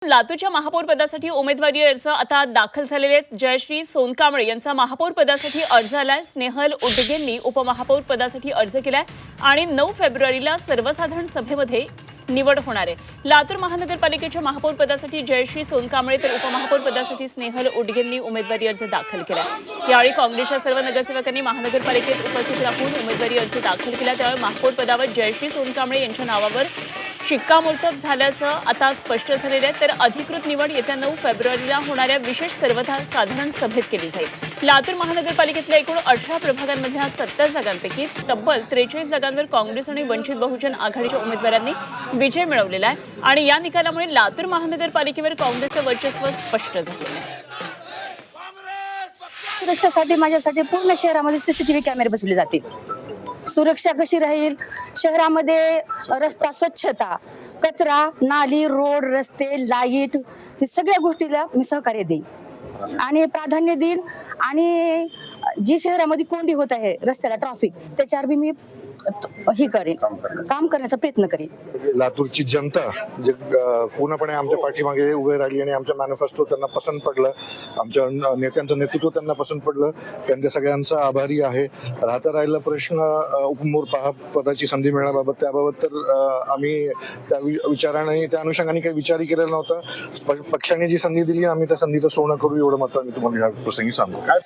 लातूरच्या महापौर पदासाठी उमेदवारी अर्ज आता दाखल झालेले आहेत। जयश्री सोनकांबळे यांचा महापौर पदासाठी अर्ज आलाय। स्नेहल उडगेंनी उपमहापौर पदासाठी अर्ज केलाय आणि 9 फेब्रुवारीला सर्वसाधारण सभेमध्ये निवड होणार आहे। लातूर महानगरपालिकेच्या महापौर पदासाठी जयश्री सोनकांबळे तर उपमहापौर पदासाठी स्नेहल उडगेंनी उमेदवारी अर्ज दाखल केलाय। यावेळी काँग्रेसच्या सर्व नगरसेवकांनी महानगरपालिकेत उपस्थित राहून उमेदवारी अर्ज दाखल केला। त्यावेळी महापौर पदावर जयश्री सोनकांबळे यांच्या नावावर शिक्कामोर्तब झाल्याचं आता स्पष्ट झालेलं आहे। तर अधिकृत निवड येत्या 9 फेब्रुवारीला होणाऱ्या विशेष सर्वसाधारण सभेत केली जाईल। लातूर महानगरपालिकेतल्या एकूण 18 प्रभागांमधल्या 70 जागांपैकी तब्बल 43 जागांवर काँग्रेस आणि वंचित बहुजन आघाडीच्या उमेदवारांनी विजय मिळवलेला आहे आणि या निकालामुळे लातूर महानगरपालिकेवर काँग्रेसचं वर्चस्व स्पष्ट झालेलं आहे। सुरक्षेसाठी माझ्यासाठी पूर्ण शहरामध्ये सीसीटीव्ही कॅमेरे बसवले जातील। सुरक्षा कशी राहील, शहरामध्ये रस्ता स्वच्छता, कचरा, नाली, रोड, रस्ते, लाईट, हे सगळ्या गोष्टीला मी सहकार्य देईन आणि प्राधान्य देईन आणि जी शहरामध्ये कोंडी होत आहे रस्त्याला ट्रॅफिक त्याच्यावर बी मी काम करण्याचा प्रयत्न करेन। लातूरची जनता जे पूर्णपणे आमच्या पाठीमागे उभे राहिली आणि आमच्या मॅनिफेस्टो त्यांना पसंत पडलं, आमच्या नेत्यांचं नेतृत्व त्यांना पसंत पडलं, त्यांच्या सगळ्यांचा आभारी आहे। राहिला प्रश्न उपमहापौर पदाची संधी मिळण्याबाबत, त्याबाबत तर आम्ही त्या विचाराने त्या अनुषंगाने काही विचारही केलेला नव्हता। पक्षाने जी संधी दिली आम्ही त्या संधीचं सोनं करू एवढं मात्र मी तुम्हाला या प्रसंगी सांगतो। काय